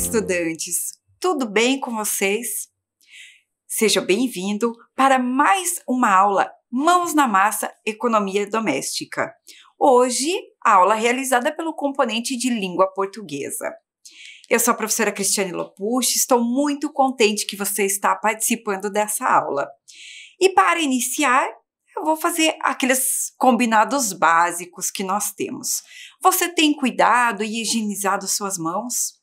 estudantes! Tudo bem com vocês? Seja bem-vindo para mais uma aula Mãos na Massa Economia Doméstica. Hoje, a aula realizada pelo componente de língua portuguesa. Eu sou a professora Cristiane Lopucci, estou muito contente que você está participando dessa aula. E para iniciar, eu vou fazer aqueles combinados básicos que nós temos. Você tem cuidado e higienizado suas mãos?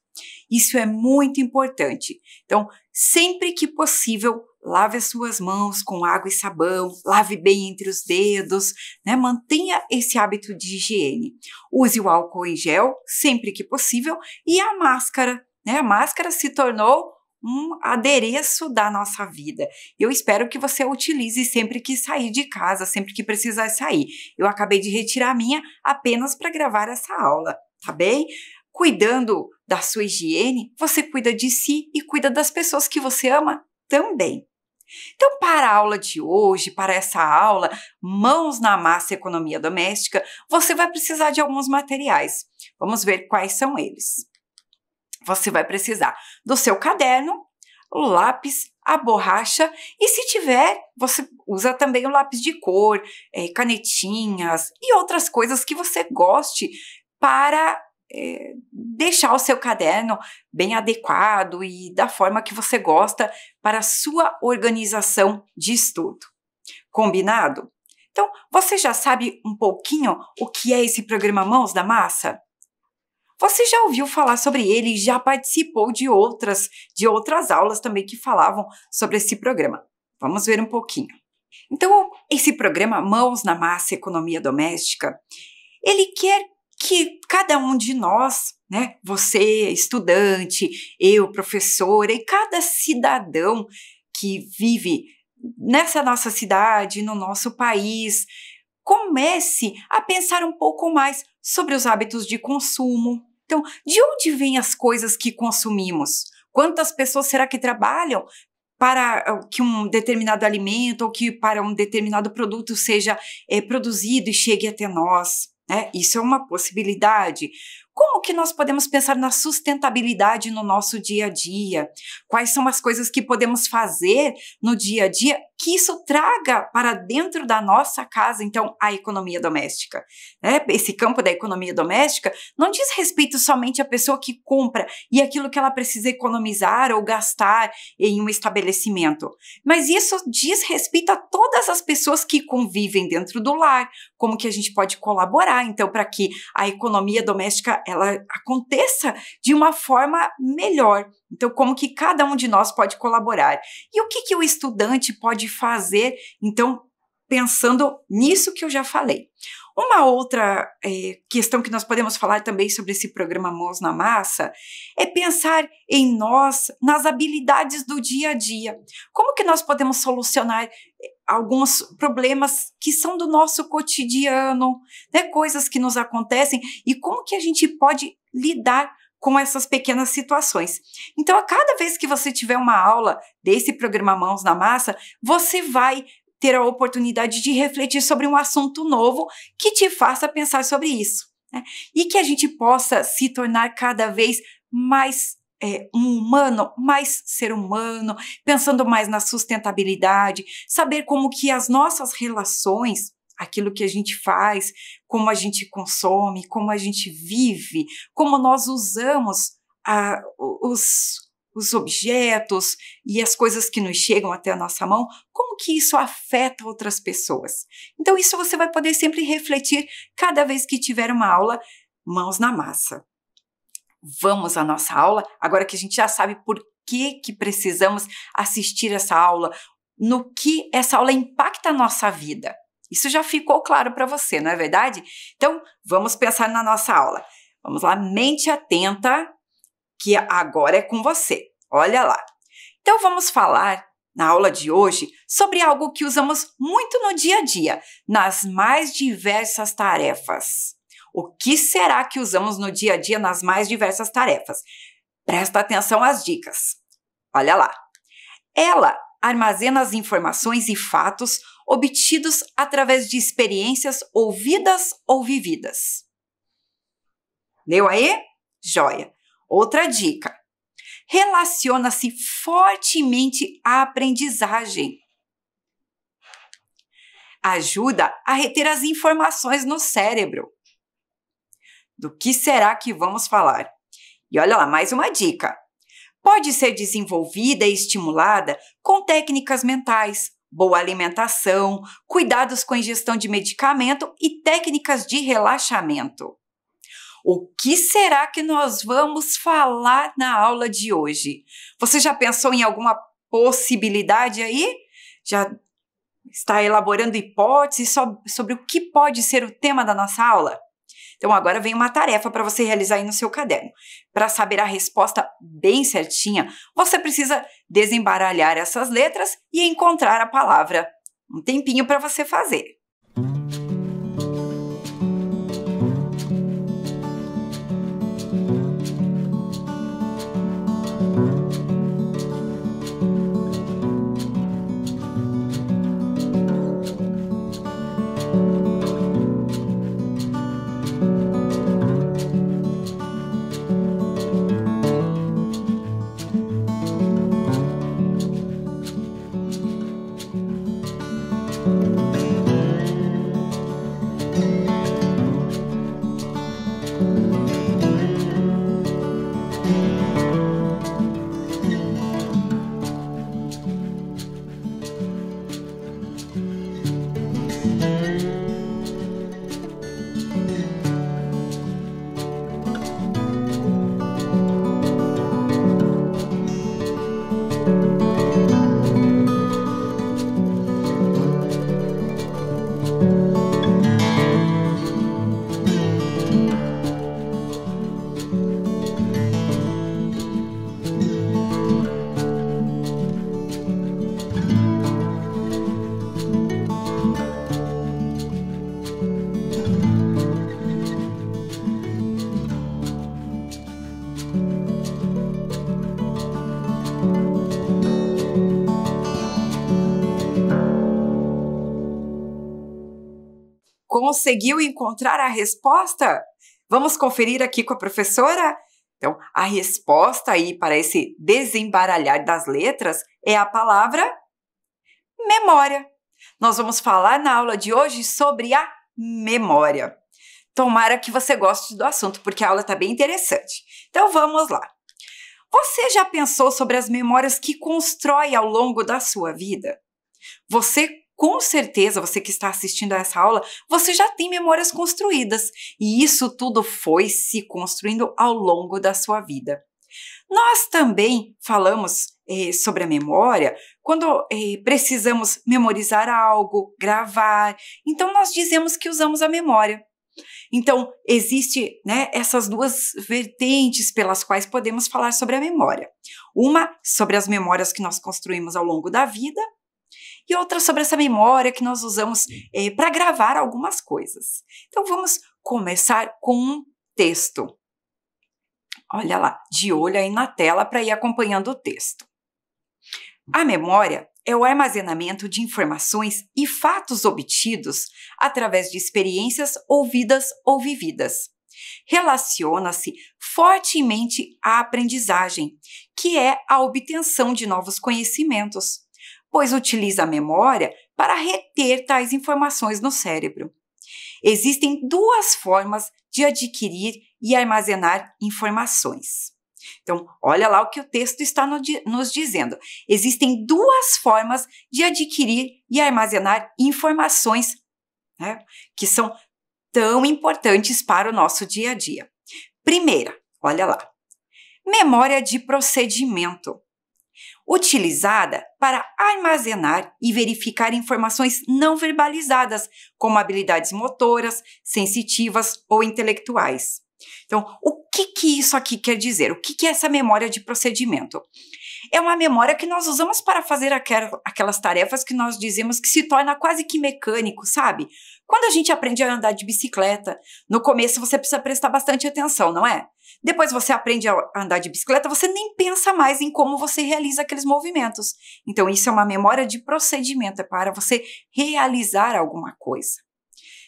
Isso é muito importante. Então, sempre que possível, lave as suas mãos com água e sabão, lave bem entre os dedos, né? Mantenha esse hábito de higiene. Use o álcool em gel sempre que possível e a máscara, né? A máscara se tornou um adereço da nossa vida. Eu espero que você a utilize sempre que sair de casa, sempre que precisar sair. Eu acabei de retirar a minha apenas para gravar essa aula, tá bem? Cuidando da sua higiene, você cuida de si e cuida das pessoas que você ama também. Então, para a aula de hoje, para essa aula, Mãos na Massa Economia Doméstica, você vai precisar de alguns materiais. Vamos ver quais são eles. Você vai precisar do seu caderno, o lápis, a borracha e, se tiver, você usa também o lápis de cor, canetinhas e outras coisas que você goste para deixar o seu caderno bem adequado e da forma que você gosta para a sua organização de estudo. Combinado? Então, você já sabe um pouquinho o que é esse programa Mãos na Massa? Você já ouviu falar sobre ele e já participou de outras aulas também que falavam sobre esse programa. Vamos ver um pouquinho. Então, esse programa Mãos na Massa Economia Doméstica, ele quer que cada um de nós, né, você estudante, eu professora e cada cidadão que vive nessa nossa cidade, no nosso país, comece a pensar um pouco mais sobre os hábitos de consumo. Então, de onde vêm as coisas que consumimos? Quantas pessoas será que trabalham para que um determinado alimento ou que para um determinado produto seja produzido e chegue até nós? Isso é uma possibilidade. Como que nós podemos pensar na sustentabilidade no nosso dia a dia? Quais são as coisas que podemos fazer no dia a dia que isso traga para dentro da nossa casa, então, a economia doméstica? Esse campo da economia doméstica não diz respeito somente à pessoa que compra e aquilo que ela precisa economizar ou gastar em um estabelecimento, mas isso diz respeito a todas as pessoas que convivem dentro do lar, como que a gente pode colaborar, então, para que a economia doméstica ela aconteça de uma forma melhor. Então, como que cada um de nós pode colaborar? E o que o estudante pode fazer, então, pensando nisso que eu já falei? Uma outra questão que nós podemos falar também sobre esse programa Mãos na Massa é pensar em nós, nas habilidades do dia a dia. Como que nós podemos solucionar alguns problemas que são do nosso cotidiano, né? Coisas que nos acontecem e como que a gente pode lidar com essas pequenas situações. Então, a cada vez que você tiver uma aula desse programa Mãos na Massa, você vai ter a oportunidade de refletir sobre um assunto novo que te faça pensar sobre isso, né? E que a gente possa se tornar cada vez mais um humano, mais ser humano, pensando mais na sustentabilidade, saber como que as nossas relações, aquilo que a gente faz, como a gente consome, como a gente vive, como nós usamos os objetos e as coisas que nos chegam até a nossa mão, como que isso afeta outras pessoas. Então, isso você vai poder sempre refletir cada vez que tiver uma aula Mãos na Massa. Vamos à nossa aula, agora que a gente já sabe por que precisamos assistir essa aula, no que essa aula impacta a nossa vida. Isso já ficou claro para você, não é verdade? Então, vamos pensar na nossa aula. Vamos lá, mente atenta, que agora é com você. Olha lá. Então, vamos falar na aula de hoje sobre algo que usamos muito no dia a dia, nas mais diversas tarefas. O que será que usamos no dia a dia nas mais diversas tarefas? Presta atenção às dicas. Olha lá. Ela armazena as informações e fatos obtidos através de experiências ouvidas ou vividas. Leu aí? Joia. Outra dica. relaciona-se fortemente à aprendizagem. Ajuda a reter as informações no cérebro. Do que será que vamos falar? E olha lá, mais uma dica. Pode ser desenvolvida e estimulada com técnicas mentais, boa alimentação, cuidados com a ingestão de medicamento e técnicas de relaxamento. O que será que nós vamos falar na aula de hoje? Você já pensou em alguma possibilidade aí? Já está elaborando hipóteses sobre o que pode ser o tema da nossa aula? Então agora vem uma tarefa para você realizar aí no seu caderno. Para saber a resposta bem certinha, você precisa desembaralhar essas letras e encontrar a palavra. Um tempinho para você fazer. Conseguiu encontrar a resposta? Vamos conferir aqui com a professora? Então, a resposta aí para esse desembaralhar das letras é a palavra memória. Nós vamos falar na aula de hoje sobre a memória. Tomara que você goste do assunto, porque a aula está bem interessante. Então, vamos lá. Você já pensou sobre as memórias que constrói ao longo da sua vida? Com certeza, você que está assistindo a essa aula, você já tem memórias construídas e isso tudo foi se construindo ao longo da sua vida. Nós também falamos sobre a memória quando precisamos memorizar algo, gravar, então nós dizemos que usamos a memória. Então, existe, essas duas vertentes pelas quais podemos falar sobre a memória. Uma sobre as memórias que nós construímos ao longo da vida, e outra sobre essa memória que nós usamos para gravar algumas coisas. Então, vamos começar com um texto. Olha lá, de olho aí na tela para ir acompanhando o texto. A memória é o armazenamento de informações e fatos obtidos através de experiências ouvidas ou vividas. Relaciona-se fortemente à aprendizagem, que é a obtenção de novos conhecimentos, pois utiliza a memória para reter tais informações no cérebro. Existem duas formas de adquirir e armazenar informações. Então, olha lá o que o texto está nos dizendo. Existem duas formas de adquirir e armazenar informações, que são tão importantes para o nosso dia a dia. Primeira, olha lá, memória de procedimento. Utilizada para armazenar e verificar informações não verbalizadas, como habilidades motoras, sensitivas ou intelectuais. Então, o que isso aqui quer dizer? O que é essa memória de procedimento? É uma memória que nós usamos para fazer aquelas tarefas que nós dizemos que se torna quase que mecânico, sabe? Quando a gente aprende a andar de bicicleta, no começo você precisa prestar bastante atenção, não é? Depois você aprende a andar de bicicleta, você nem pensa mais em como você realiza aqueles movimentos. Então, isso é uma memória de procedimento, é para você realizar alguma coisa.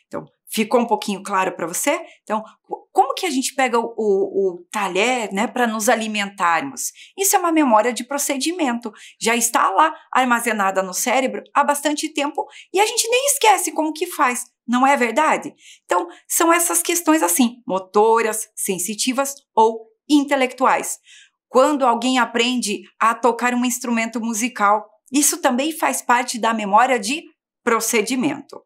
Então, Ficou um pouquinho claro para você? Então, como que a gente pega o talher, né, para nos alimentarmos? Isso é uma memória de procedimento. Já está lá armazenada no cérebro há bastante tempo e a gente nem esquece como que faz. Não é verdade? Então, são essas questões assim, motoras, sensitivas ou intelectuais. Quando alguém aprende a tocar um instrumento musical, isso também faz parte da memória de procedimento.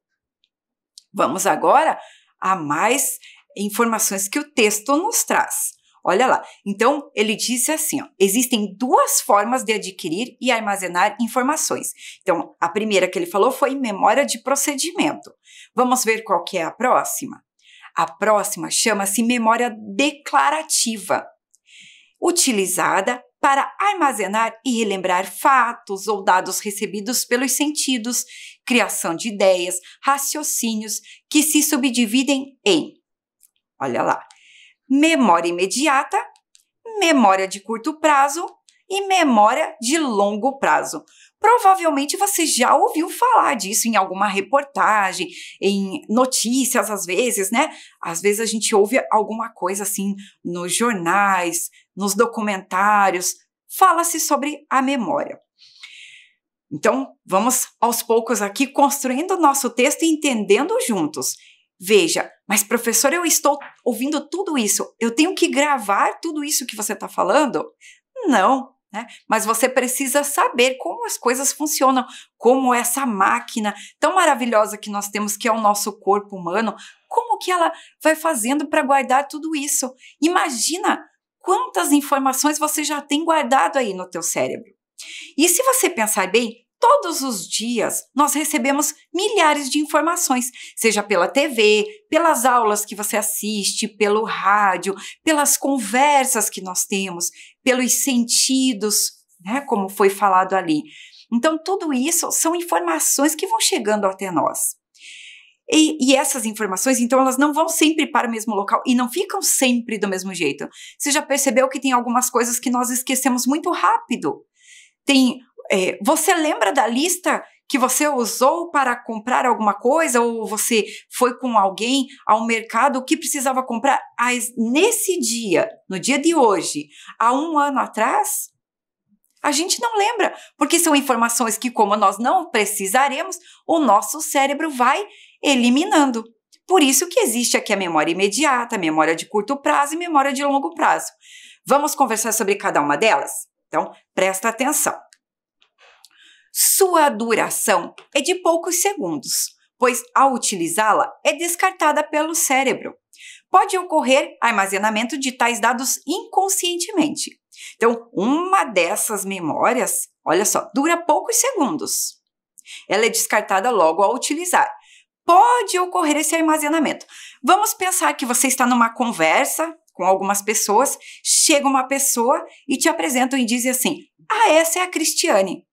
Vamos agora a mais informações que o texto nos traz. Olha lá, então ele disse assim, ó, existem duas formas de adquirir e armazenar informações. Então, a primeira que ele falou foi memória de procedimento. Vamos ver qual que é a próxima? A próxima chama-se memória declarativa, utilizada para armazenar e relembrar fatos ou dados recebidos pelos sentidos, criação de ideias, raciocínios que se subdividem em, olha lá, memória imediata, memória de curto prazo e memória de longo prazo. Provavelmente você já ouviu falar disso em alguma reportagem, em notícias às vezes, né? Às vezes a gente ouve alguma coisa assim nos jornais, nos documentários, fala-se sobre a memória. Então, vamos aos poucos aqui construindo o nosso texto e entendendo juntos. Veja, mas professor, eu estou ouvindo tudo isso, eu tenho que gravar tudo isso que você está falando? Não, né? Mas você precisa saber como as coisas funcionam, como essa máquina tão maravilhosa que nós temos, que é o nosso corpo humano, como que ela vai fazendo para guardar tudo isso? Imagina quantas informações você já tem guardado aí no teu cérebro. E se você pensar bem, todos os dias nós recebemos milhares de informações, seja pela TV, pelas aulas que você assiste, pelo rádio, pelas conversas que nós temos, pelos sentidos, né, como foi falado ali. Então, tudo isso são informações que vão chegando até nós. E essas informações, então, elas não vão sempre para o mesmo local e não ficam sempre do mesmo jeito. Você já percebeu que tem algumas coisas que nós esquecemos muito rápido? Você lembra da lista que você usou para comprar alguma coisa, ou você foi com alguém ao mercado que precisava comprar nesse dia, no dia de hoje, há 1 ano atrás? A gente não lembra, porque são informações que, como nós não precisaremos, o nosso cérebro vai eliminando. Por isso que existe aqui a memória imediata, a memória de curto prazo e memória de longo prazo. Vamos conversar sobre cada uma delas? Então, presta atenção. Sua duração é de poucos segundos, pois ao utilizá-la é descartada pelo cérebro. Pode ocorrer armazenamento de tais dados inconscientemente. Então, uma dessas memórias, olha só, dura poucos segundos. Ela é descartada logo ao utilizar. Pode ocorrer esse armazenamento. Vamos pensar que você está numa conversa com algumas pessoas, chega uma pessoa e te apresentam e diz assim, essa é a Cristiane.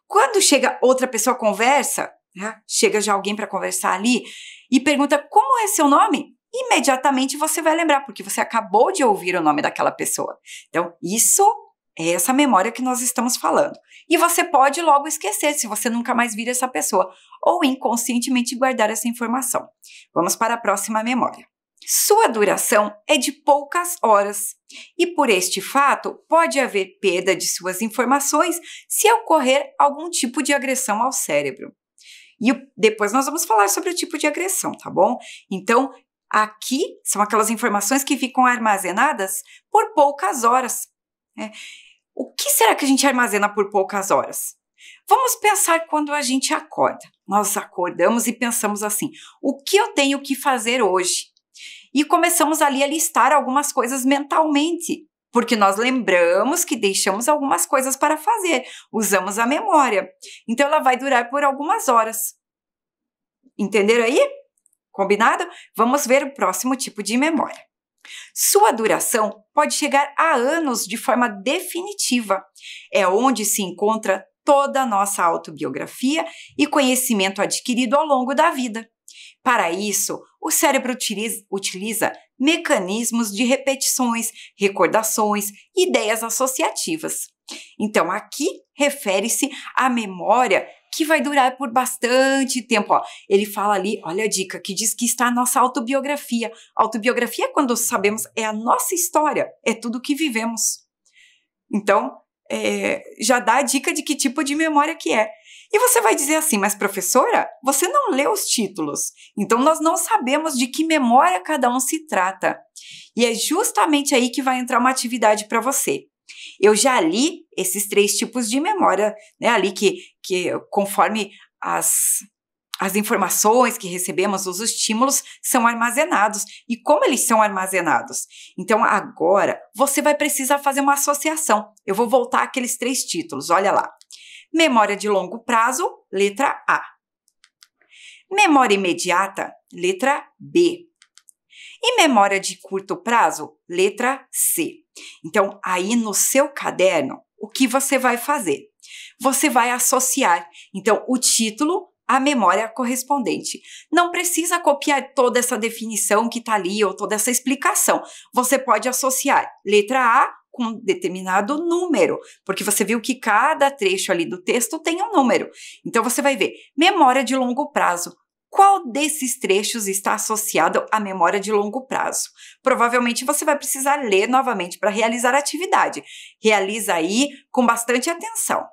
Quando chega outra pessoa, conversa, né? Chega já alguém para conversar ali e pergunta como é seu nome, imediatamente você vai lembrar, porque você acabou de ouvir o nome daquela pessoa. Então, isso é essa memória que nós estamos falando. E você pode logo esquecer, se você nunca mais vir essa pessoa, ou inconscientemente guardar essa informação. Vamos para a próxima memória. Sua duração é de poucas horas e, por este fato, pode haver perda de suas informações se ocorrer algum tipo de agressão ao cérebro. E depois nós vamos falar sobre o tipo de agressão, tá bom? Então, aqui são aquelas informações que ficam armazenadas por poucas horas, né? O que será que a gente armazena por poucas horas? Vamos pensar quando a gente acorda. Nós acordamos e pensamos assim, o que eu tenho que fazer hoje? E começamos ali a listar algumas coisas mentalmente, porque nós lembramos que deixamos algumas coisas para fazer, usamos a memória. Então, ela vai durar por algumas horas. Entenderam aí? Combinado? Vamos ver o próximo tipo de memória. Sua duração pode chegar a anos de forma definitiva. É onde se encontra toda a nossa autobiografia e conhecimento adquirido ao longo da vida. Para isso, o cérebro utiliza mecanismos de repetições, recordações, ideias associativas. Então, aqui refere-se à memória que vai durar por bastante tempo. Ó, ele fala ali, olha a dica, que diz que está a nossa autobiografia. Autobiografia é quando sabemos, é a nossa história, é tudo que vivemos. Então, já dá a dica de que tipo de memória que é. E você vai dizer assim, mas professora, você não leu os títulos, então nós não sabemos de que memória cada um se trata. E é justamente aí que vai entrar uma atividade para você. Eu já li esses 3 tipos de memória, né, ali que conforme as informações que recebemos, os estímulos são armazenados. E como eles são armazenados? Então, agora, você vai precisar fazer uma associação. Eu vou voltar àqueles 3 títulos, olha lá. Memória de longo prazo, letra A. Memória imediata, letra B. E memória de curto prazo, letra C. Então, aí no seu caderno, o que você vai fazer? Você vai associar, então, o título à memória correspondente. Não precisa copiar toda essa definição que está ali ou toda essa explicação. Você pode associar letra A com um determinado número, porque você viu que cada trecho ali do texto tem um número. Então, você vai ver, memória de longo prazo. Qual desses trechos está associado à memória de longo prazo? Provavelmente você vai precisar ler novamente para realizar a atividade. Realiza aí com bastante atenção.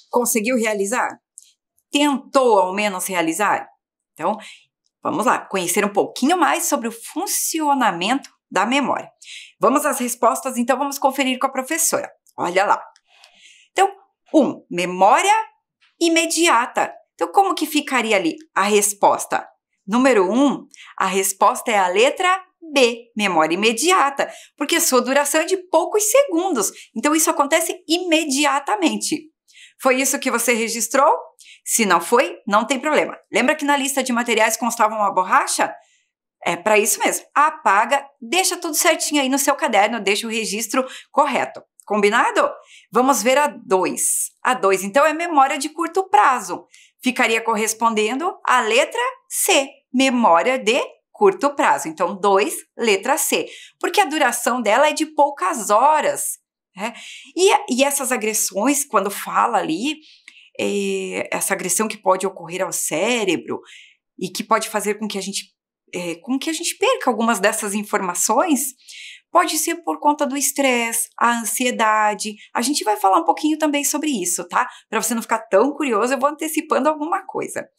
Conseguiu realizar? Tentou ao menos realizar? Então, vamos lá, conhecer um pouquinho mais sobre o funcionamento da memória. Vamos às respostas, então vamos conferir com a professora. Olha lá. Então, 1, memória imediata. Então, como que ficaria ali a resposta? Número 1, a resposta é a letra B, memória imediata, porque a sua duração é de poucos segundos. Então, isso acontece imediatamente. Foi isso que você registrou? Se não foi, não tem problema. Lembra que na lista de materiais constava uma borracha? É para isso mesmo. Apaga, deixa tudo certinho aí no seu caderno, deixa o registro correto. Combinado? Vamos ver a 2. A 2, então, é memória de curto prazo. Ficaria correspondendo à letra C, memória de curto prazo. Então, 2, letra C. Porque a duração dela é de poucas horas. E essas agressões, quando fala ali, essa agressão que pode ocorrer ao cérebro e que pode fazer com que a gente perca algumas dessas informações, pode ser por conta do estresse, a ansiedade. A gente vai falar um pouquinho também sobre isso, tá? Para você não ficar tão curioso, eu vou antecipando alguma coisa.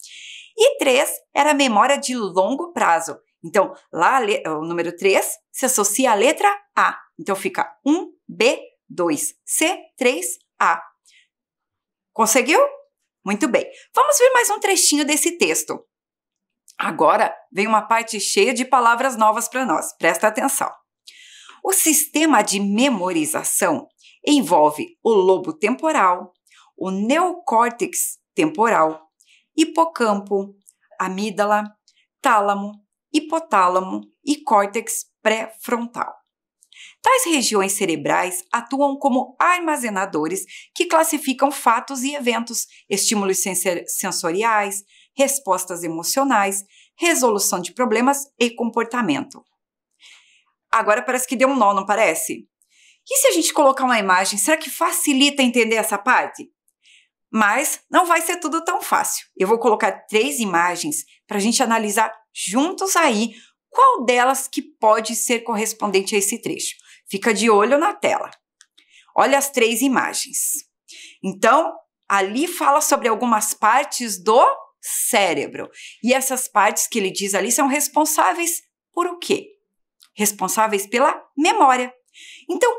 E 3 era a memória de longo prazo. Então, lá o número 3 se associa à letra A. Então, fica 1B, 2C, 3A. Conseguiu? Muito bem. Vamos ver mais um trechinho desse texto. Agora vem uma parte cheia de palavras novas para nós. Presta atenção. O sistema de memorização, envolve o lobo temporal, o neocórtex temporal, hipocampo, amígdala, tálamo, hipotálamo e córtex pré-frontal. Tais regiões cerebrais atuam como armazenadores que classificam fatos e eventos, estímulos sensoriais, respostas emocionais, resolução de problemas e comportamento. Agora parece que deu um nó, não parece? E se a gente colocar uma imagem, será que facilita entender essa parte? Mas não vai ser tudo tão fácil. Eu vou colocar 3 imagens para a gente analisar juntos aí qual delas que pode ser correspondente a esse trecho. Fica de olho na tela. Olha as 3 imagens. Então, ali fala sobre algumas partes do cérebro. E essas partes que ele diz ali são responsáveis por o quê? Responsáveis pela memória. Então,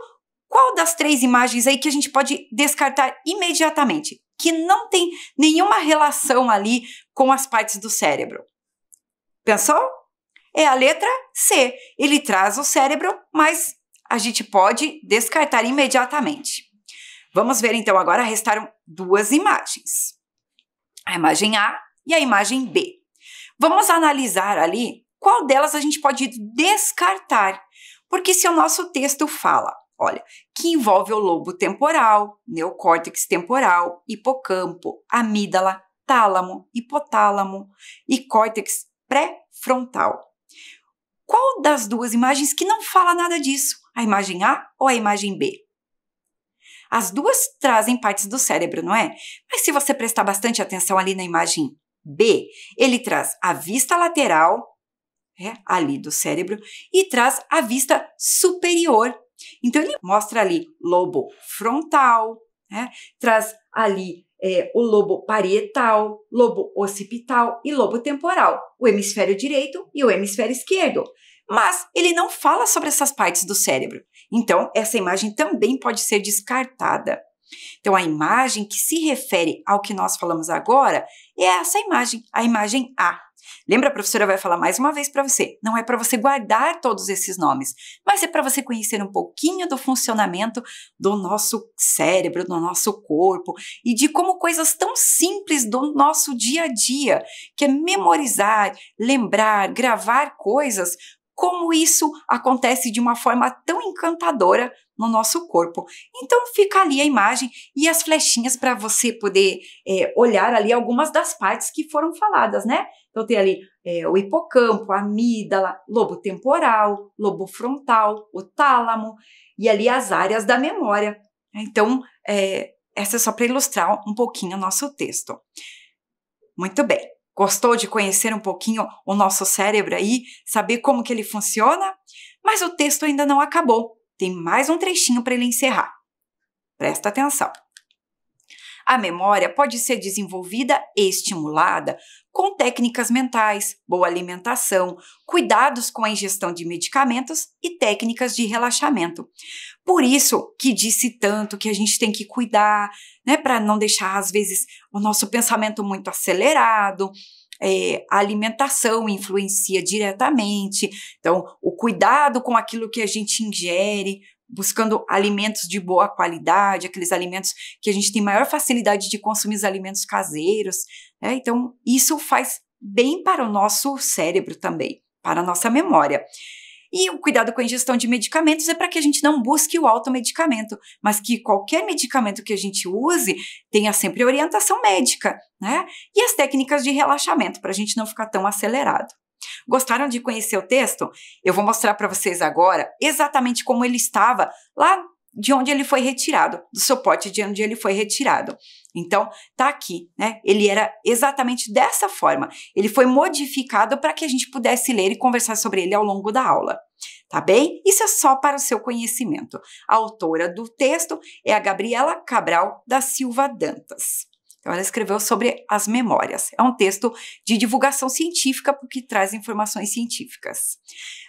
qual das 3 imagens aí que a gente pode descartar imediatamente? Que não tem nenhuma relação ali com as partes do cérebro. Pensou? É a letra C. Ele traz o cérebro, mas a gente pode descartar imediatamente. Vamos ver então agora, restaram 2 imagens. A imagem A e a imagem B. Vamos analisar ali qual delas a gente pode descartar. Porque se o nosso texto fala, olha, que envolve o lobo temporal, neocórtex temporal, hipocampo, amígdala, tálamo, hipotálamo e córtex pré-frontal. Qual das 2 imagens que não fala nada disso? A imagem A ou a imagem B? As 2 trazem partes do cérebro, não é? Mas se você prestar bastante atenção ali na imagem B, ele traz a vista lateral, ali do cérebro, e traz a vista superior. Então, ele mostra ali lobo frontal, traz ali o lobo parietal, lobo occipital e lobo temporal, o hemisfério direito e o hemisfério esquerdo. Mas ele não fala sobre essas partes do cérebro. Então, essa imagem também pode ser descartada. Então, a imagem que se refere ao que nós falamos agora é essa imagem, a imagem A. Lembra, a professora vai falar mais uma vez para você, não é para você guardar todos esses nomes, mas é para você conhecer um pouquinho do funcionamento do nosso cérebro, do nosso corpo e de como coisas tão simples do nosso dia a dia, que é memorizar, lembrar, gravar coisas, como isso acontece de uma forma tão encantadora no nosso corpo. Então fica ali a imagem e as flechinhas para você poder olhar ali algumas das partes que foram faladas, né? Então tem ali o hipocampo, a amígdala, lobo temporal, lobo frontal, o tálamo e ali as áreas da memória. Então essa é só para ilustrar um pouquinho o nosso texto. Muito bem. Gostou de conhecer um pouquinho o nosso cérebro aí, saber como que ele funciona? Mas o texto ainda não acabou. Tem mais um trechinho para ele encerrar. Presta atenção. A memória pode ser desenvolvida e estimulada com técnicas mentais, boa alimentação, cuidados com a ingestão de medicamentos e técnicas de relaxamento. Por isso que disse tanto que a gente tem que cuidar, né, para não deixar, às vezes, o nosso pensamento muito acelerado. A alimentação influencia diretamente, então o cuidado com aquilo que a gente ingere, buscando alimentos de boa qualidade, aqueles alimentos que a gente tem maior facilidade de consumir, os alimentos caseiros, então isso faz bem para o nosso cérebro também, para a nossa memória. E o cuidado com a ingestão de medicamentos é para que a gente não busque o automedicamento, mas que qualquer medicamento que a gente use tenha sempre orientação médica, né? E as técnicas de relaxamento, para a gente não ficar tão acelerado. Gostaram de conhecer o texto? Eu vou mostrar para vocês agora exatamente como ele estava lá de onde ele foi retirado, do suporte de onde ele foi retirado. Então, tá aqui, né? Ele era exatamente dessa forma. Ele foi modificado para que a gente pudesse ler e conversar sobre ele ao longo da aula. Tá bem? Isso é só para o seu conhecimento. A autora do texto é a Gabriela Cabral da Silva Dantas. Então, ela escreveu sobre as memórias. É um texto de divulgação científica porque traz informações científicas.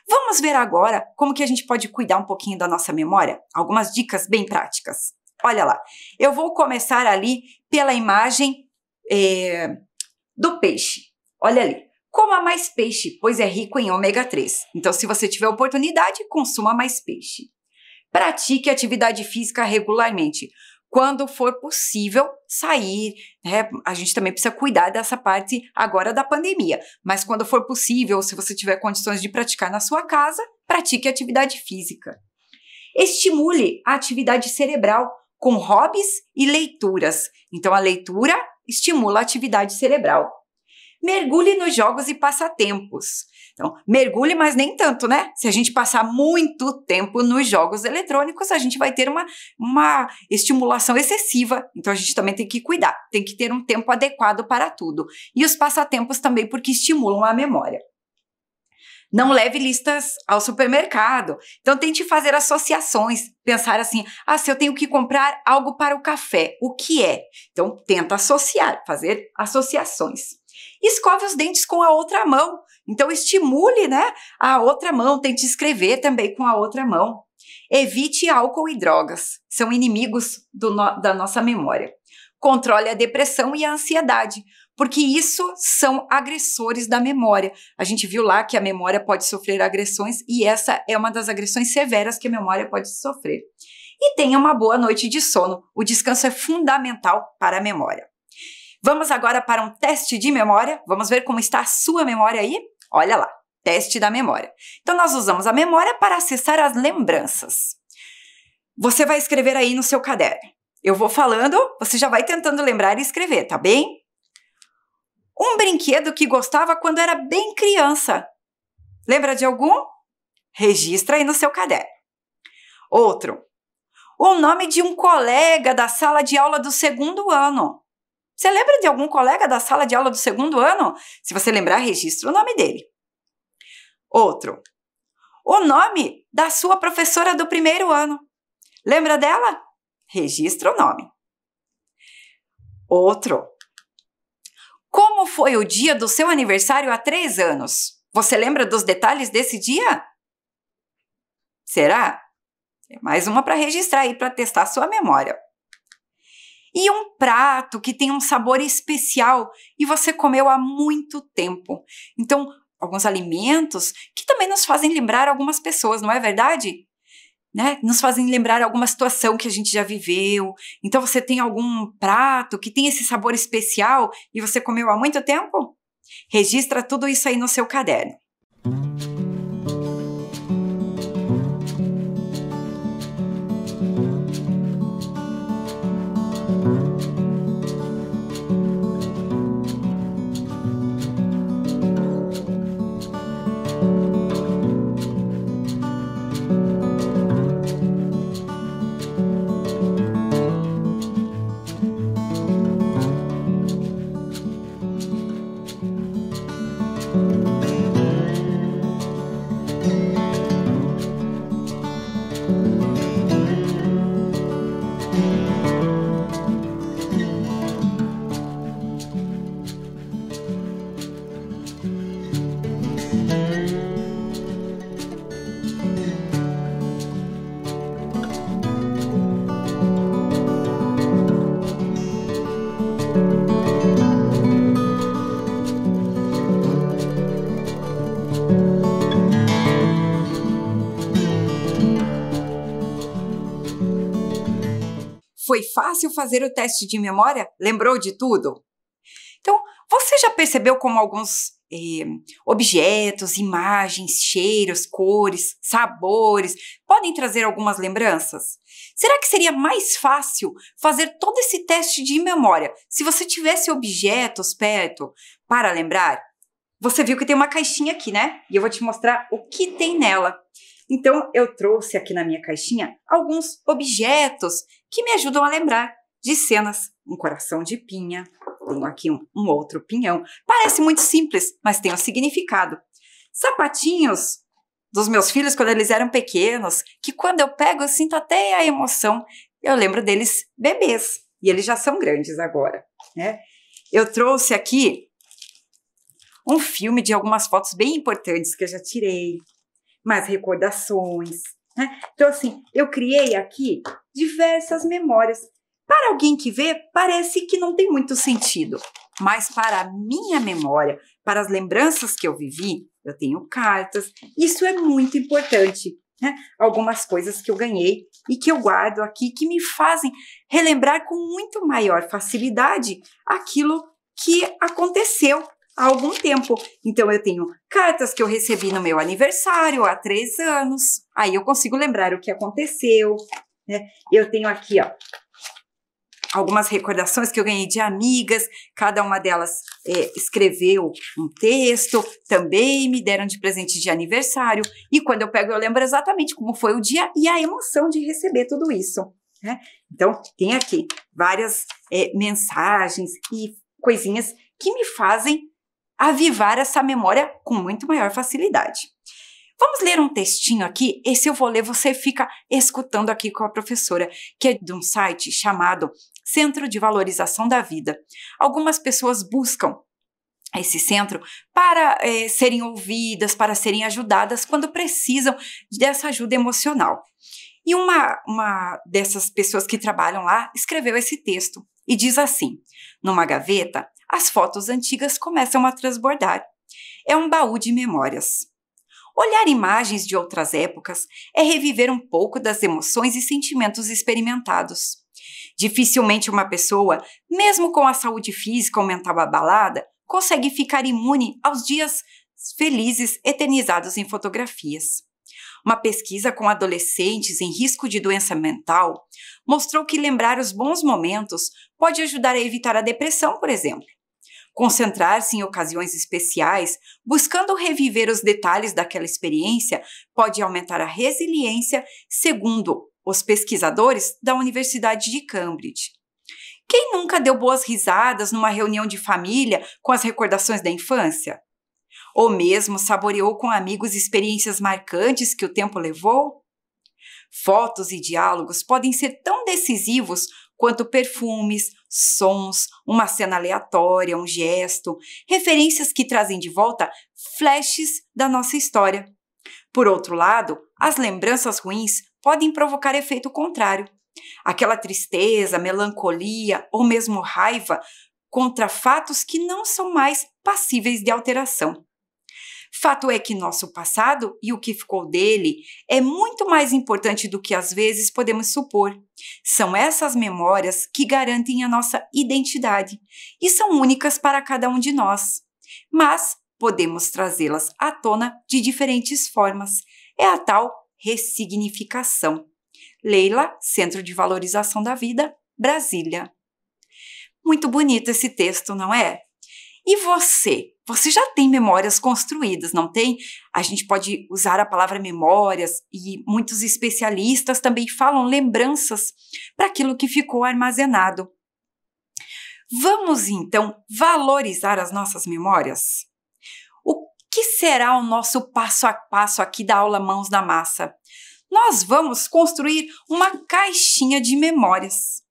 Vamos ver agora como que a gente pode cuidar um pouquinho da nossa memória? Algumas dicas bem práticas. Olha lá, eu vou começar ali pela imagem do peixe. Olha ali, coma mais peixe, pois é rico em ômega 3. Então, se você tiver oportunidade, consuma mais peixe. pratique atividade física regularmente. Quando for possível sair, né? A gente também precisa cuidar dessa parte agora da pandemia. Mas quando for possível, se você tiver condições de praticar na sua casa, pratique atividade física. Estimule a atividade cerebral com hobbies e leituras. Então, a leitura estimula a atividade cerebral. Mergulhe nos jogos e passatempos. Então, mergulhe, mas nem tanto, né? Se a gente passar muito tempo nos jogos eletrônicos, a gente vai ter uma estimulação excessiva. Então, a gente também tem que cuidar. Tem que ter um tempo adequado para tudo. E os passatempos também, porque estimulam a memória. Não leve listas ao supermercado. Então, tente fazer associações. Pensar assim, se eu tenho que comprar algo para o café, o que é? Então, tenta associar, fazer associações. Escove os dentes com a outra mão. Então, estimule, né, a outra mão. Tente escrever também com a outra mão. Evite álcool e drogas. São inimigos da nossa memória. Controle a depressão e a ansiedade, porque isso são agressores da memória. A gente viu lá que a memória pode sofrer agressões e essa é uma das agressões severas que a memória pode sofrer. E tenha uma boa noite de sono. O descanso é fundamental para a memória. Vamos agora para um teste de memória. Vamos ver como está a sua memória aí? Olha lá, teste da memória. Então, nós usamos a memória para acessar as lembranças. Você vai escrever aí no seu caderno. Eu vou falando, você já vai tentando lembrar e escrever, tá bem? Um brinquedo que gostava quando era bem criança. Lembra de algum? Registra aí no seu caderno. Outro. O nome de um colega da sala de aula do segundo ano. Você lembra de algum colega da sala de aula do segundo ano? Se você lembrar, registra o nome dele. Outro. O nome da sua professora do primeiro ano. Lembra dela? Registra o nome. Outro. Como foi o dia do seu aniversário há 3 anos? Você lembra dos detalhes desse dia? Será? É mais uma para registrar aí, para testar a sua memória. E um prato que tem um sabor especial e você comeu há muito tempo. Então, alguns alimentos que também nos fazem lembrar algumas pessoas, não é verdade? Né? Nos fazem lembrar alguma situação que a gente já viveu. Então, você tem algum prato que tem esse sabor especial e você comeu há muito tempo? Registra tudo isso aí no seu caderno. Foi fácil fazer o teste de memória? Lembrou de tudo? Então, você já percebeu como alguns objetos, imagens, cheiros, cores, sabores podem trazer algumas lembranças? Será que seria mais fácil fazer todo esse teste de memória se você tivesse objetos perto para lembrar? Você viu que tem uma caixinha aqui, né? E eu vou te mostrar o que tem nela. Então, eu trouxe aqui na minha caixinha alguns objetos que me ajudam a lembrar de cenas. Um coração de pinha, tenho aqui um outro pinhão. Parece muito simples, mas tem um significado. Sapatinhos dos meus filhos quando eles eram pequenos, que quando eu pego eu sinto até a emoção. Eu lembro deles bebês, e eles já são grandes agora, né? Eu trouxe aqui um filme de algumas fotos bem importantes que eu já tirei. Mais recordações, né? Então, assim, eu criei aqui diversas memórias. Para alguém que vê, parece que não tem muito sentido. Mas para a minha memória, para as lembranças que eu vivi, eu tenho cartas. Isso é muito importante. né, algumas coisas que eu ganhei e que eu guardo aqui, que me fazem relembrar com muito maior facilidade aquilo que aconteceu há algum tempo. Então, eu tenho cartas que eu recebi no meu aniversário há 3 anos, aí eu consigo lembrar o que aconteceu, né? Eu tenho aqui, ó, algumas recordações que eu ganhei de amigas, cada uma delas escreveu um texto, também me deram de presente de aniversário, e quando eu pego eu lembro exatamente como foi o dia e a emoção de receber tudo isso, né? Então, tem aqui várias mensagens e coisinhas que me fazem avivar essa memória com muito maior facilidade. Vamos ler um textinho aqui, esse eu vou ler, você fica escutando aqui com a professora, que é de um site chamado Centro de Valorização da Vida. Algumas pessoas buscam esse centro para serem ouvidas, para serem ajudadas quando precisam dessa ajuda emocional. E uma dessas pessoas que trabalham lá escreveu esse texto e diz assim: numa gaveta, as fotos antigas começam a transbordar. É um baú de memórias. Olhar imagens de outras épocas é reviver um pouco das emoções e sentimentos experimentados. Dificilmente uma pessoa, mesmo com a saúde física ou mental abalada, consegue ficar imune aos dias felizes eternizados em fotografias. Uma pesquisa com adolescentes em risco de doença mental mostrou que lembrar os bons momentos pode ajudar a evitar a depressão, por exemplo. Concentrar-se em ocasiões especiais, buscando reviver os detalhes daquela experiência, pode aumentar a resiliência, segundo os pesquisadores da Universidade de Cambridge. Quem nunca deu boas risadas numa reunião de família com as recordações da infância? Ou mesmo saboreou com amigos experiências marcantes que o tempo levou? Fotos e diálogos podem ser tão decisivos quanto perfumes, sons, uma cena aleatória, um gesto, referências que trazem de volta flashes da nossa história. Por outro lado, as lembranças ruins podem provocar efeito contrário. Aquela tristeza, melancolia ou mesmo raiva contra fatos que não são mais passíveis de alteração. Fato é que nosso passado e o que ficou dele é muito mais importante do que às vezes podemos supor. São essas memórias que garantem a nossa identidade e são únicas para cada um de nós. Mas podemos trazê-las à tona de diferentes formas. É a tal ressignificação. Leila, Centro de Valorização da Vida, Brasília. Muito bonito esse texto, não é? E você? Você já tem memórias construídas, não tem? A gente pode usar a palavra memórias e muitos especialistas também falam lembranças para aquilo que ficou armazenado. Vamos então valorizar as nossas memórias? O que será o nosso passo a passo aqui da aula Mãos na Massa? Nós vamos construir uma caixinha de memórias.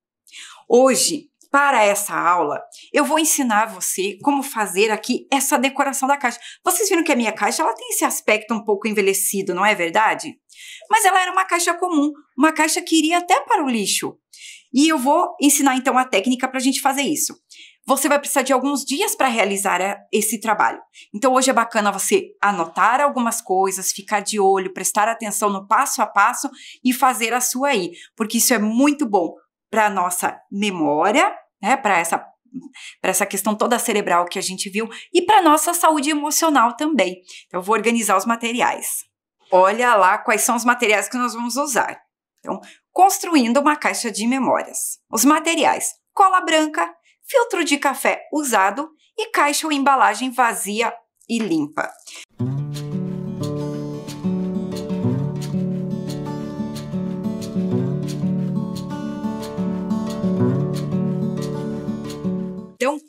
Hoje, para essa aula, eu vou ensinar você como fazer aqui essa decoração da caixa. Vocês viram que a minha caixa ela tem esse aspecto um pouco envelhecido, não é verdade? Mas ela era uma caixa comum, uma caixa que iria até para o lixo. E eu vou ensinar então a técnica para a gente fazer isso. Você vai precisar de alguns dias para realizar esse trabalho. Então hoje é bacana você anotar algumas coisas, ficar de olho, prestar atenção no passo a passo e fazer a sua aí, porque isso é muito bom para a nossa memória, né, para essa questão toda cerebral que a gente viu e para a nossa saúde emocional também. Então eu vou organizar os materiais. Olha lá quais são os materiais que nós vamos usar. Então, construindo uma caixa de memórias. Os materiais: cola branca, filtro de café usado e caixa ou embalagem vazia e limpa. Então,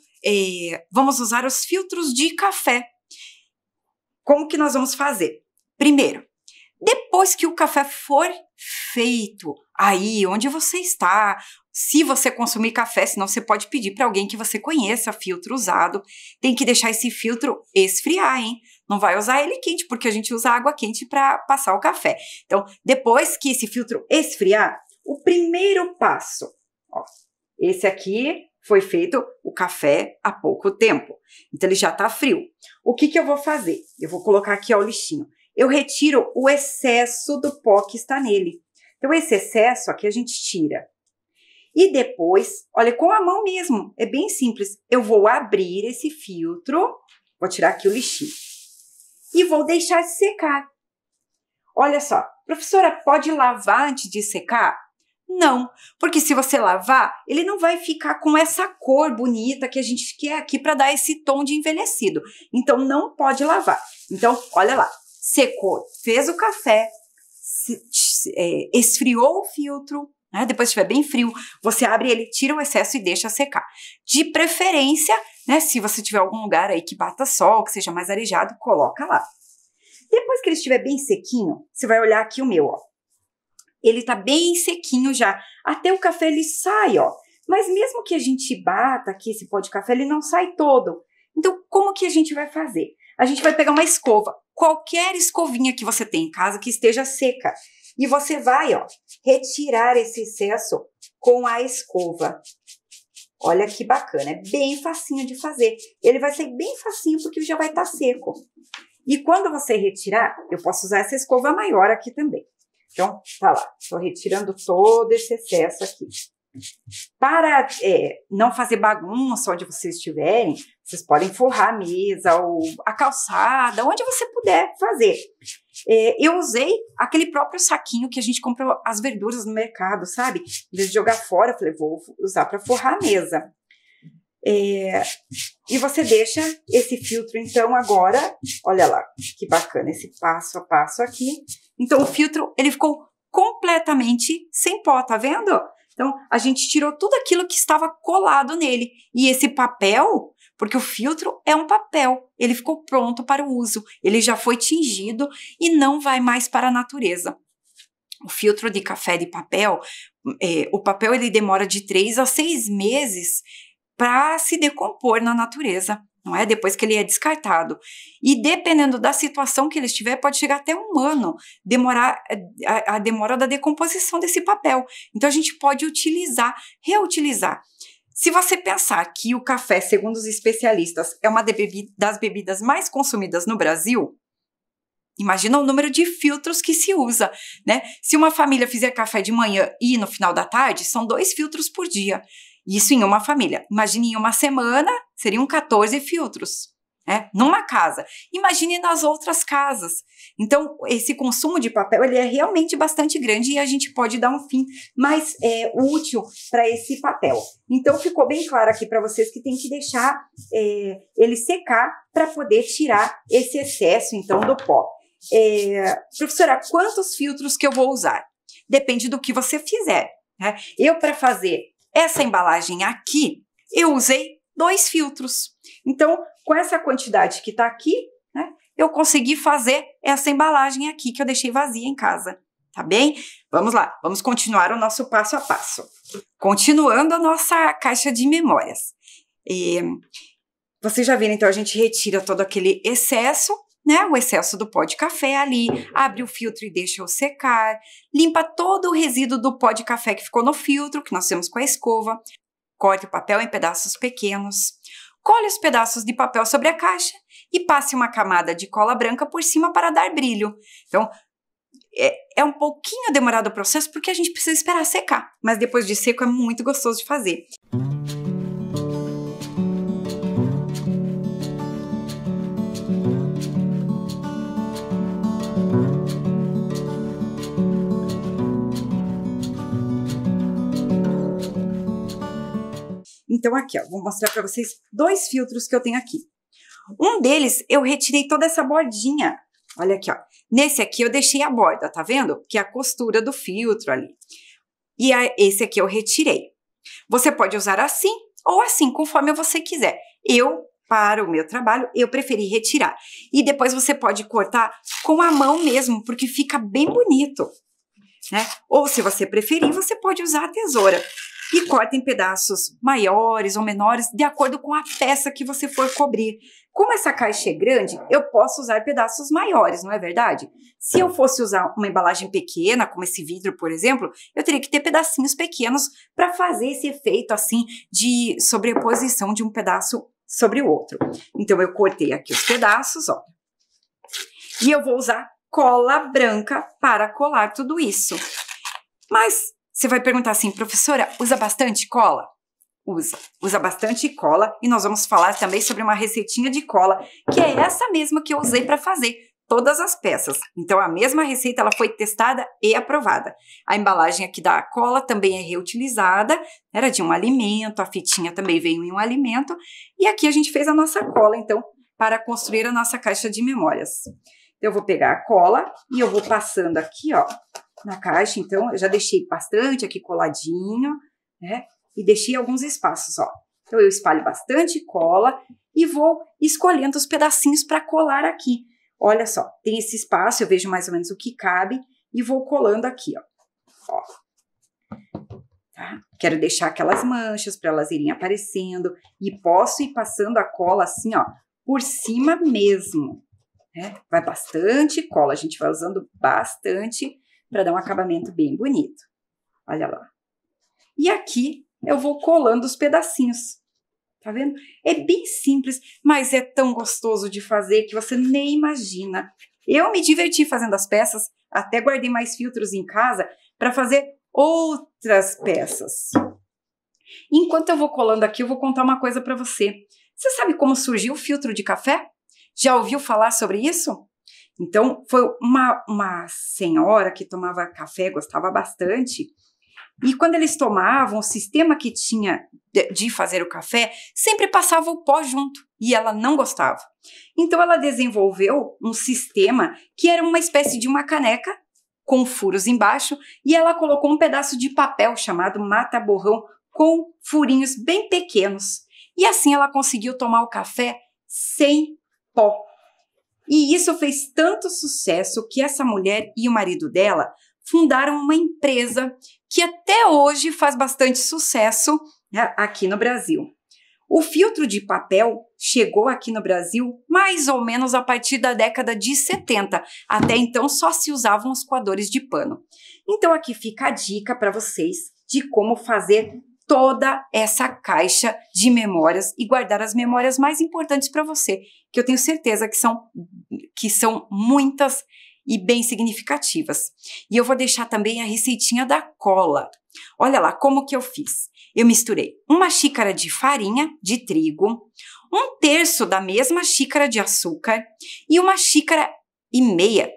vamos usar os filtros de café. Como que nós vamos fazer? Primeiro, depois que o café for feito, aí onde você está, se você consumir café, senão você pode pedir para alguém que você conheça, filtro usado, tem que deixar esse filtro esfriar, hein? Não vai usar ele quente, porque a gente usa água quente para passar o café. Então, depois que esse filtro esfriar, o primeiro passo, ó, esse aqui foi feito o café há pouco tempo, então ele já está frio. O que eu vou fazer? Eu vou colocar aqui ó, o lixinho. eu retiro o excesso do pó que está nele. Então, esse excesso aqui a gente tira. E depois, olha, com a mão mesmo, é bem simples. Eu vou abrir esse filtro, vou tirar aqui o lixinho, e vou deixar secar. Olha só, professora, pode lavar antes de secar? Não, porque se você lavar, ele não vai ficar com essa cor bonita que a gente quer aqui para dar esse tom de envelhecido. Então, não pode lavar. Então, olha lá, secou, fez o café, esfriou o filtro, né? Depois que estiver bem frio, você abre ele, tira o excesso e deixa secar. De preferência, né, se você tiver algum lugar aí que bata sol, que seja mais arejado, coloca lá. Depois que ele estiver bem sequinho, você vai olhar aqui o meu, ó. Ele tá bem sequinho já. Até o café ele sai, ó. Mas mesmo que a gente bata aqui esse pó de café, ele não sai todo. Então, como que a gente vai fazer? A gente vai pegar uma escova, qualquer escovinha que você tem em casa que esteja seca. E você vai, ó, retirar esse excesso com a escova. Olha que bacana, é bem facinho de fazer. Ele vai ser bem facinho porque já vai estar seco. E quando você retirar, eu posso usar essa escova maior aqui também. Então, tá lá, estou retirando todo esse excesso aqui. Para não fazer bagunça onde vocês estiverem, vocês podem forrar a mesa ou a calçada, onde você puder fazer. Eu usei aquele próprio saquinho que a gente compra as verduras no mercado, sabe? Em vez de jogar fora, eu falei, vou usar para forrar a mesa. E você deixa esse filtro, então, agora, olha lá, que bacana, esse passo a passo aqui. Então, o filtro, ele ficou completamente sem pó, tá vendo? Então, a gente tirou tudo aquilo que estava colado nele. E esse papel, porque o filtro é um papel, ele ficou pronto para o uso. Ele já foi tingido e não vai mais para a natureza. O filtro de café de papel, o papel ele demora de 3 a 6 meses para se decompor na natureza, não é? Depois que ele é descartado. E dependendo da situação que ele estiver, pode chegar até 1 ano, demorar a demora da decomposição desse papel. Então, a gente pode utilizar, reutilizar. Se você pensar que o café, segundo os especialistas, é uma das bebidas mais consumidas no Brasil, imagina o número de filtros que se usa, né? Se uma família fizer café de manhã e no final da tarde, são 2 filtros por dia. Isso em uma família. Imagine em uma semana, seriam 14 filtros, né? Numa casa. Imagine nas outras casas. Então, esse consumo de papel, ele é realmente bastante grande e a gente pode dar um fim mais útil para esse papel. Então, ficou bem claro aqui para vocês que tem que deixar ele secar para poder tirar esse excesso, então, do pó. Professora, quantos filtros que eu vou usar? Depende do que você fizer, né? Eu, para fazer essa embalagem aqui, eu usei 2 filtros. Então, com essa quantidade que tá aqui, né, eu consegui fazer essa embalagem aqui que eu deixei vazia em casa, tá bem? Vamos lá, vamos continuar o nosso passo a passo. Continuando a nossa caixa de memórias. Vocês já viram, então, a gente retira todo aquele excesso, né, o excesso do pó de café ali, abre o filtro e deixa-o secar, limpa todo o resíduo do pó de café que ficou no filtro, que nós temos com a escova, corte o papel em pedaços pequenos, colhe os pedaços de papel sobre a caixa e passe uma camada de cola branca por cima para dar brilho. Então, é um pouquinho demorado o processo porque a gente precisa esperar secar, mas depois de seco é muito gostoso de fazer. Então, aqui, ó, vou mostrar para vocês 2 filtros que eu tenho aqui. Um deles, eu retirei toda essa bordinha. Olha aqui, ó. Nesse aqui, eu deixei a borda, tá vendo? Que é a costura do filtro ali. E esse aqui eu retirei. Você pode usar assim ou assim, conforme você quiser. Para o meu trabalho, eu preferi retirar. E depois você pode cortar com a mão mesmo, porque fica bem bonito, né? Ou, se você preferir, você pode usar a tesoura. E corta em pedaços maiores ou menores, de acordo com a peça que você for cobrir. Como essa caixa é grande, eu posso usar pedaços maiores, não é verdade? Se eu fosse usar uma embalagem pequena, como esse vidro, por exemplo, eu teria que ter pedacinhos pequenos para fazer esse efeito assim de sobreposição de um pedaço sobre o outro. Então, eu cortei aqui os pedaços, ó. E eu vou usar cola branca para colar tudo isso. Mas você vai perguntar assim, professora, usa bastante cola? Usa bastante cola, e nós vamos falar também sobre uma receitinha de cola, que é essa mesma que eu usei para fazer todas as peças. Então, a mesma receita, ela foi testada e aprovada. A embalagem aqui da cola também é reutilizada, era de um alimento, a fitinha também veio em um alimento, e aqui a gente fez a nossa cola, então, para construir a nossa caixa de memórias. Eu vou pegar a cola e eu vou passando aqui, ó, na caixa. Então, eu já deixei bastante aqui coladinho, né? E deixei alguns espaços, ó. Então, eu espalho bastante cola e vou escolhendo os pedacinhos para colar aqui. Olha só, tem esse espaço, eu vejo mais ou menos o que cabe e vou colando aqui, ó. Tá? Quero deixar aquelas manchas para elas irem aparecendo e posso ir passando a cola assim, ó, por cima mesmo, né? Vai bastante cola, a gente vai usando bastante para dar um acabamento bem bonito. Olha lá. E aqui eu vou colando os pedacinhos, tá vendo? É bem simples, mas é tão gostoso de fazer que você nem imagina. Eu me diverti fazendo as peças, até guardei mais filtros em casa para fazer outras peças. Enquanto eu vou colando aqui, eu vou contar uma coisa para você. Você sabe como surgiu o filtro de café? Já ouviu falar sobre isso? Então, foi uma senhora que tomava café, gostava bastante. E quando eles tomavam, o sistema que tinha de fazer o café sempre passava o pó junto e ela não gostava. Então ela desenvolveu um sistema que era uma espécie de uma caneca com furos embaixo e ela colocou um pedaço de papel chamado mata-borrão com furinhos bem pequenos. E assim ela conseguiu tomar o café sem pó. E isso fez tanto sucesso que essa mulher e o marido dela fundaram uma empresa que até hoje faz bastante sucesso, né, aqui no Brasil. O filtro de papel chegou aqui no Brasil mais ou menos a partir da década de 70. Até então só se usavam os coadores de pano. Então aqui fica a dica para vocês de como fazer toda essa caixa de memórias e guardar as memórias mais importantes para você, que eu tenho certeza que são muitas e bem significativas. E eu vou deixar também a receitinha da cola. Olha lá como que eu fiz. Eu misturei 1 xícara de farinha de trigo, 1/3 da mesma xícara de açúcar e 1,5 xícaras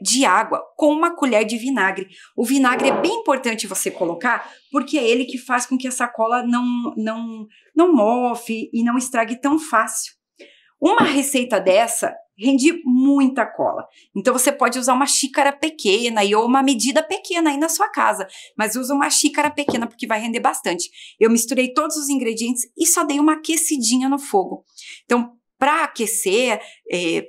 de água com 1 colher de vinagre. O vinagre é bem importante você colocar porque é ele que faz com que essa cola não mofe e não estrague tão fácil. Uma receita dessa rende muita cola. Então, você pode usar 1 xícara pequena ou uma medida pequena aí na sua casa. Mas usa 1 xícara pequena porque vai render bastante. Eu misturei todos os ingredientes e só dei uma aquecidinha no fogo. Então, para aquecer,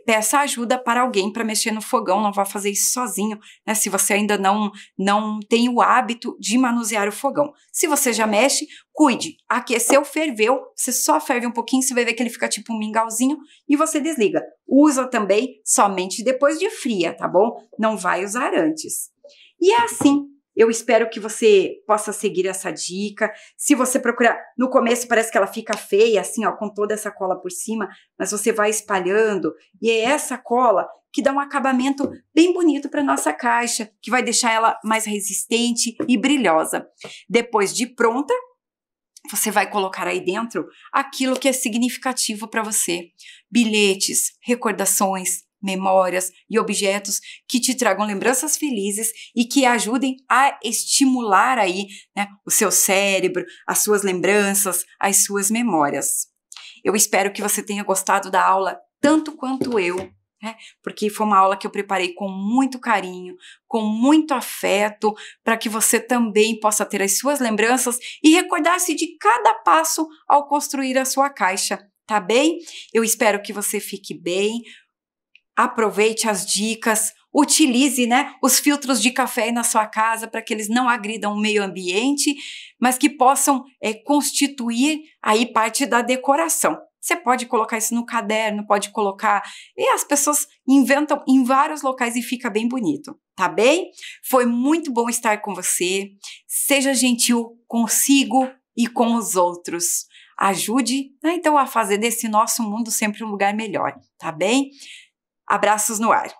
peça ajuda para alguém para mexer no fogão. Não vá fazer isso sozinho, né? Se você ainda não tem o hábito de manusear o fogão. Se você já mexe, cuide. Aqueceu, ferveu, você só ferve um pouquinho, você vai ver que ele fica tipo um mingauzinho e você desliga. Usa também somente depois de fria, tá bom? Não vai usar antes. E é assim. Eu espero que você possa seguir essa dica. Se você procurar, no começo parece que ela fica feia, assim, ó, com toda essa cola por cima, mas você vai espalhando e é essa cola que dá um acabamento bem bonito para nossa caixa, que vai deixar ela mais resistente e brilhosa. Depois de pronta, você vai colocar aí dentro aquilo que é significativo para você. Bilhetes, recordações, memórias e objetos que te tragam lembranças felizes e que ajudem a estimular aí, né, o seu cérebro, as suas lembranças, as suas memórias. Eu espero que você tenha gostado da aula tanto quanto eu, né, porque foi uma aula que eu preparei com muito carinho, com muito afeto, para que você também possa ter as suas lembranças e recordar-se de cada passo ao construir a sua caixa, tá bem? Eu espero que você fique bem. Aproveite as dicas, utilize, né, os filtros de café aí na sua casa para que eles não agridam o meio ambiente, mas que possam constituir aí parte da decoração. Você pode colocar isso no caderno, pode colocar, e as pessoas inventam em vários locais e fica bem bonito, tá bem? Foi muito bom estar com você, seja gentil consigo e com os outros. Ajude, né, então a fazer desse nosso mundo sempre um lugar melhor, tá bem? Abraços no ar!